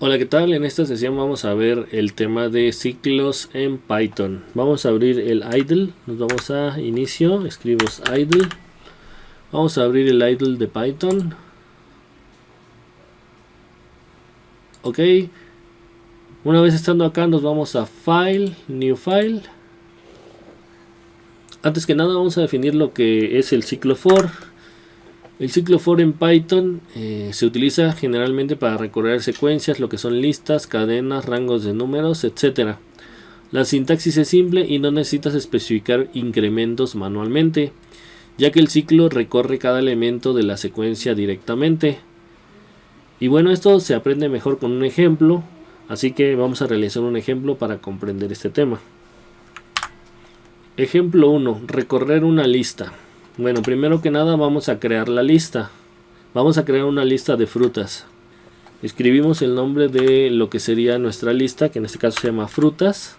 Hola, ¿qué tal? En esta sesión vamos a ver el tema de ciclos en Python. Vamos a abrir el idle, nos vamos a inicio, escribimos idle. Vamos a abrir el idle de Python. Ok. Una vez estando acá nos vamos a File, New File. Antes que nada vamos a definir lo que es el ciclo for. El ciclo for en Python se utiliza generalmente para recorrer secuencias, lo que son listas, cadenas, rangos de números, etc. La sintaxis es simple y no necesitas especificar incrementos manualmente, ya que el ciclo recorre cada elemento de la secuencia directamente. Y bueno, esto se aprende mejor con un ejemplo, así que vamos a realizar un ejemplo para comprender este tema. Ejemplo 1. Recorrer una lista. Bueno, primero que nada vamos a crear la lista. Vamos a crear una lista de frutas. Escribimos el nombre de lo que sería nuestra lista, que en este caso se llama frutas.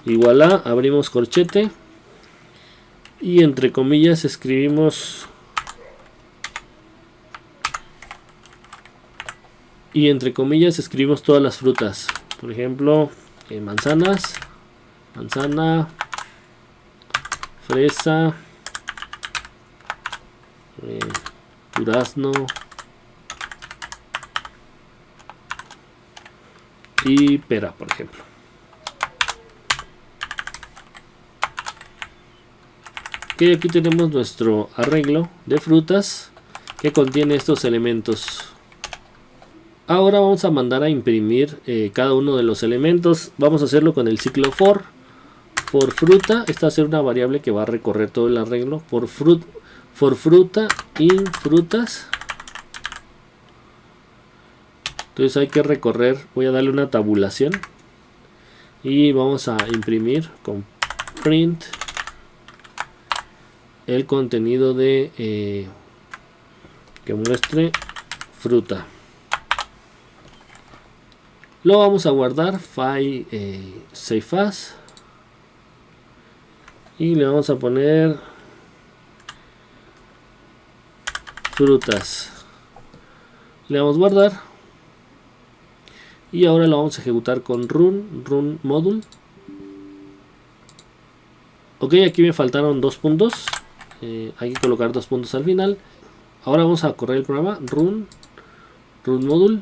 Igual a, abrimos corchete. Y entre comillas escribimos... todas las frutas. Por ejemplo, manzanas, manzana, fresa, durazno y pera, por ejemplo. Ok, aquí tenemos nuestro arreglo de frutas que contiene estos elementos. Ahora vamos a mandar a imprimir cada uno de los elementos. Vamos a hacerlo con el ciclo for. For fruta, esta va a ser una variable que va a recorrer todo el arreglo. For fruta in frutas. Entonces hay que recorrer, voy a darle una tabulación. Y vamos a imprimir con print el contenido de que muestre fruta. Lo vamos a guardar, file save as. Y le vamos a poner frutas. Le damos guardar. Y ahora lo vamos a ejecutar con run module. Ok, aquí me faltaron 2 puntos. Hay que colocar 2 puntos al final. Ahora vamos a correr el programa. Run module.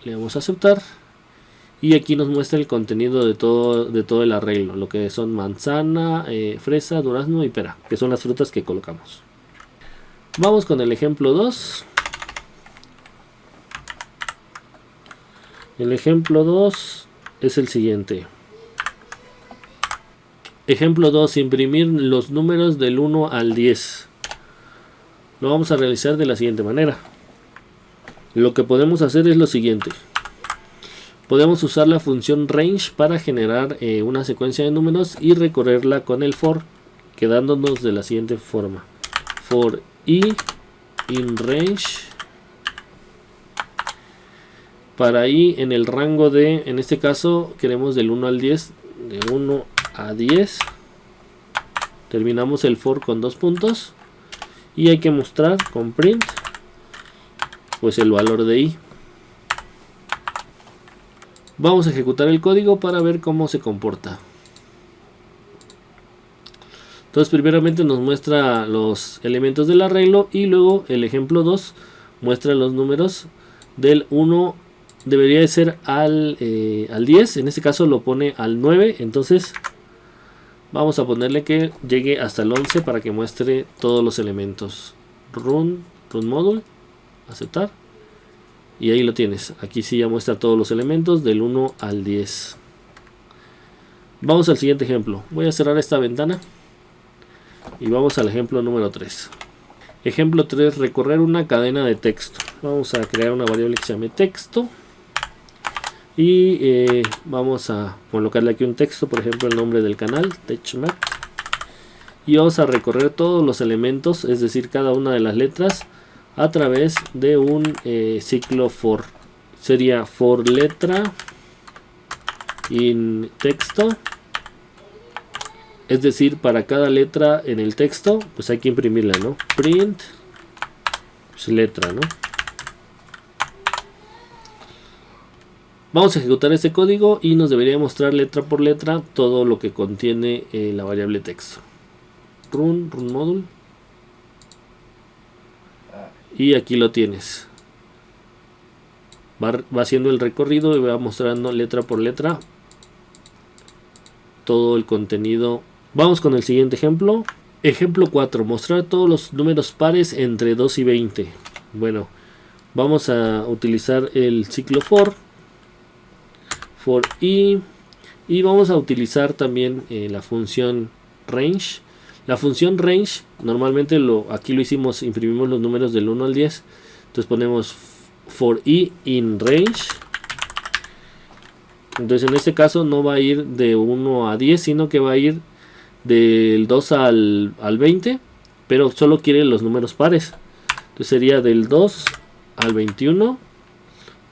Le damos a aceptar. Y aquí nos muestra el contenido de todo el arreglo. Lo que son manzana, fresa, durazno y pera. Que son las frutas que colocamos. Vamos con el ejemplo 2. El ejemplo 2 es el siguiente. Ejemplo 2. Imprimir los números del 1 al 10. Lo vamos a realizar de la siguiente manera. Lo que podemos hacer es lo siguiente. Podemos usar la función range para generar una secuencia de números y recorrerla con el for, quedándonos de la siguiente forma. For i in range. Para i en el rango de, en este caso queremos del 1 al 10, de 1 a 10. Terminamos el for con 2 puntos y hay que mostrar con print pues el valor de i. Vamos a ejecutar el código para ver cómo se comporta. Entonces primeramente nos muestra los elementos del arreglo y luego el ejemplo 2 muestra los números del 1, debería de ser al 10, en este caso lo pone al 9, entonces vamos a ponerle que llegue hasta el 11 para que muestre todos los elementos. Run module, aceptar. Y ahí lo tienes. Aquí sí ya muestra todos los elementos del 1 al 10. Vamos al siguiente ejemplo. Voy a cerrar esta ventana. Y vamos al ejemplo número 3. Ejemplo 3. Recorrer una cadena de texto. Vamos a crear una variable que se llame texto. Y vamos a colocarle aquí un texto. Por ejemplo el nombre del canal. TechMath. Y vamos a recorrer todos los elementos. Es decir, cada una de las letras. A través de un ciclo for. Sería for letra in texto. Es decir, para cada letra en el texto, pues hay que imprimirla, ¿no? Print, pues letra, ¿no? Vamos a ejecutar este código y nos debería mostrar letra por letra todo lo que contiene la variable texto. Run module. Y aquí lo tienes. Va haciendo el recorrido y va mostrando letra por letra todo el contenido. Vamos con el siguiente ejemplo. Ejemplo 4. Mostrar todos los números pares entre 2 y 20. Bueno, vamos a utilizar el ciclo for i, y vamos a utilizar también la función range. La función range normalmente aquí lo hicimos, imprimimos los números del 1 al 10. Entonces ponemos for i in range. Entonces en este caso no va a ir de 1 a 10, sino que va a ir del 2 al 20, pero solo quiere los números pares. Entonces sería del 2 al 21.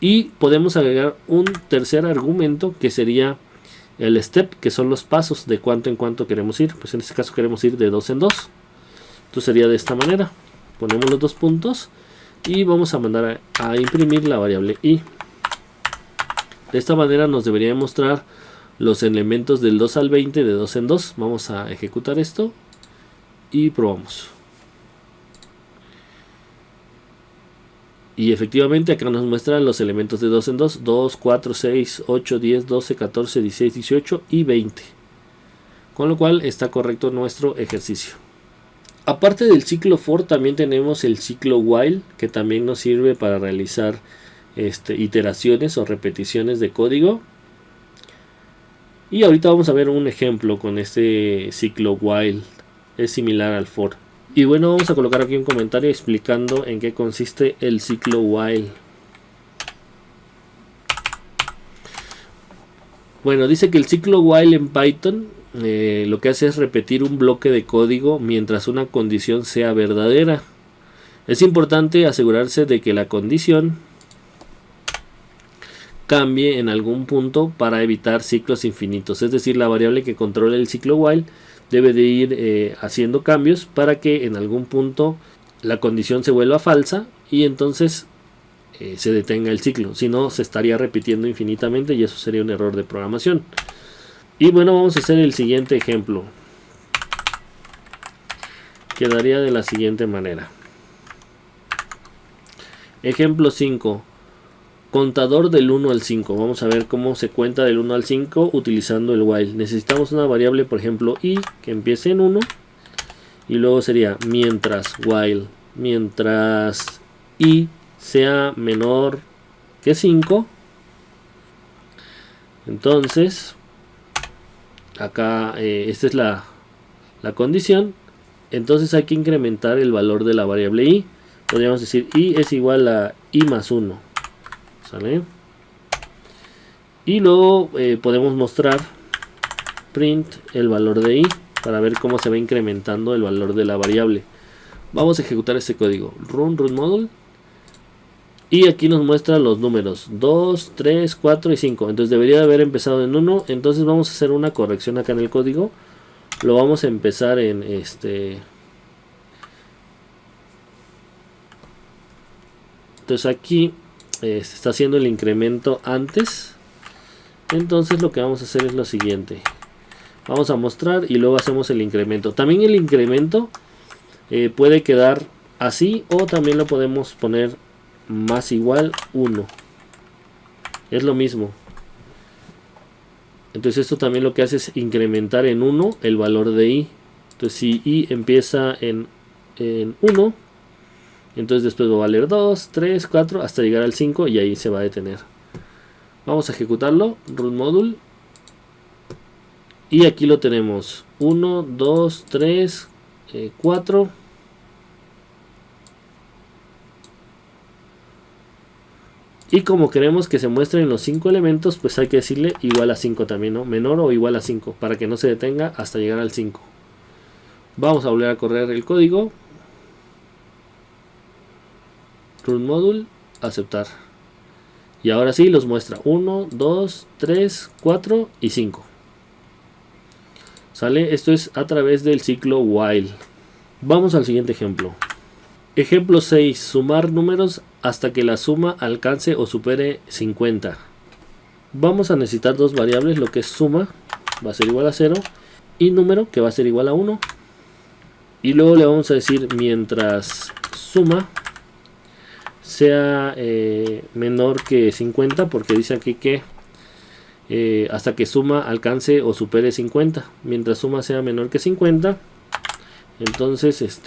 Y podemos agregar un tercer argumento que sería el step, que son los pasos de cuánto en cuánto queremos ir. Pues en este caso queremos ir de 2 en 2. Entonces sería de esta manera. Ponemos los dos puntos y vamos a mandar a imprimir la variable i. De esta manera nos debería mostrar los elementos del 2 al 20 de 2 en 2. Vamos a ejecutar esto y probamos. Y efectivamente acá nos muestran los elementos de 2 en 2, 2, 4, 6, 8, 10, 12, 14, 16, 18 y 20. Con lo cual está correcto nuestro ejercicio. Aparte del ciclo for, también tenemos el ciclo while, que también nos sirve para realizar iteraciones o repeticiones de código. Y ahorita vamos a ver un ejemplo con este ciclo while. Es similar al for. Y bueno, vamos a colocar aquí un comentario explicando en qué consiste el ciclo while. Bueno, dice que el ciclo while en Python lo que hace es repetir un bloque de código mientras una condición sea verdadera. Es importante asegurarse de que la condición cambie en algún punto para evitar ciclos infinitos. Es decir, la variable que controla el ciclo while debe de ir haciendo cambios para que en algún punto la condición se vuelva falsa y entonces se detenga el ciclo. Si no, se estaría repitiendo infinitamente y eso sería un error de programación. Y bueno, vamos a hacer el siguiente ejemplo. Quedaría de la siguiente manera. Ejemplo 5. Contador del 1 al 5. Vamos a ver cómo se cuenta del 1 al 5 utilizando el while. Necesitamos una variable, por ejemplo, i, que empiece en 1. Y luego sería mientras while. Mientras i sea menor que 5. Entonces, acá esta es la condición. Entonces hay que incrementar el valor de la variable i. Podríamos decir i es igual a i más 1. ¿Sale? Y luego podemos mostrar print el valor de i para ver cómo se va incrementando el valor de la variable. Vamos a ejecutar este código. Run module. Y aquí nos muestra los números 2, 3, 4 y 5. Entonces debería de haber empezado en 1. Entonces vamos a hacer una corrección acá en el código. Lo vamos a empezar en Entonces aquí se está haciendo el incremento antes. Entonces lo que vamos a hacer es lo siguiente. Vamos a mostrar y luego hacemos el incremento. También el incremento puede quedar así o también lo podemos poner más igual 1. Es lo mismo. Entonces esto también lo que hace es incrementar en 1 el valor de i. Entonces si i empieza en 1, entonces después va a valer 2, 3, 4 hasta llegar al 5 y ahí se va a detener. Vamos a ejecutarlo. Run module. Y aquí lo tenemos. 1, 2, 3, 4. Y como queremos que se muestren los 5 elementos, pues hay que decirle igual a 5 también, ¿no? Menor o igual a 5 para que no se detenga hasta llegar al 5. Vamos a volver a correr el código. Run module, aceptar. Y ahora sí los muestra 1, 2, 3, 4 y 5. ¿Sale? Esto es a través del ciclo while. Vamos al siguiente ejemplo. Ejemplo 6. Sumar números hasta que la suma alcance o supere 50. Vamos a necesitar dos variables, lo que es suma va a ser igual a 0 y número que va a ser igual a 1. Y luego le vamos a decir mientras suma sea menor que 50, porque dice aquí que hasta que suma alcance o supere 50. Mientras suma sea menor que 50, entonces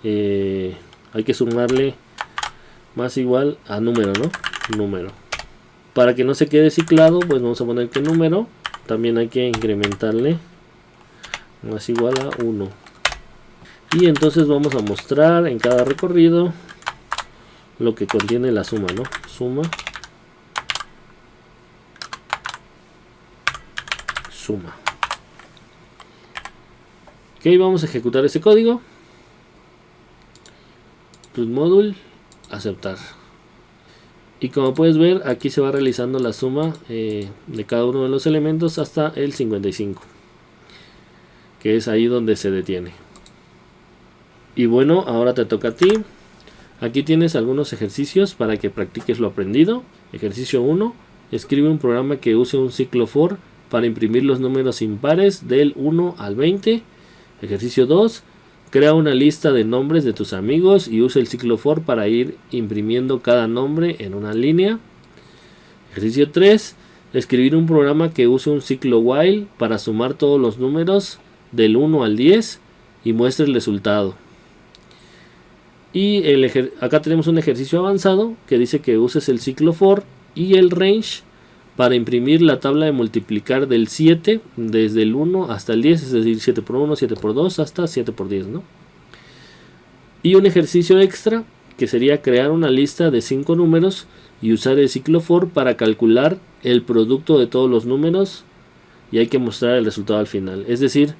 hay que sumarle más igual a número, ¿no? Número. Para que no se quede ciclado, pues vamos a poner que número también hay que incrementarle más igual a 1. Y entonces vamos a mostrar en cada recorrido lo que contiene la suma, ¿no? Suma. Suma. Ok, vamos a ejecutar ese código. Module, aceptar. Y como puedes ver, aquí se va realizando la suma de cada uno de los elementos hasta el 55, que es ahí donde se detiene. Y bueno, ahora te toca a ti. Aquí tienes algunos ejercicios para que practiques lo aprendido. Ejercicio 1. Escribe un programa que use un ciclo for para imprimir los números impares del 1 al 20. Ejercicio 2. Crea una lista de nombres de tus amigos y usa el ciclo for para ir imprimiendo cada nombre en una línea. Ejercicio 3. Escribir un programa que use un ciclo while para sumar todos los números del 1 al 10 y muestre el resultado. Y acá tenemos un ejercicio avanzado que dice que uses el ciclo for y el range para imprimir la tabla de multiplicar del 7 desde el 1 hasta el 10, es decir, 7 por 1, 7 por 2 hasta 7 por 10, ¿no? Y un ejercicio extra que sería crear una lista de 5 números y usar el ciclo for para calcular el producto de todos los números y hay que mostrar el resultado al final. Es decir,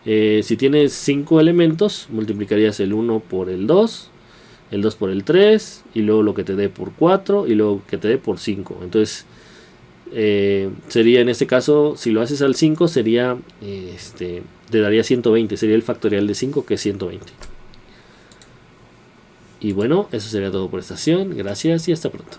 si tienes 5 elementos, multiplicarías el 1 por el 2 por el 3 y luego lo que te dé por 4 y luego que te dé por 5. Entonces sería en este caso, si lo haces al 5 sería te daría 120, sería el factorial de 5 que es 120. Y bueno, eso sería todo por esta sesión. Gracias y hasta pronto.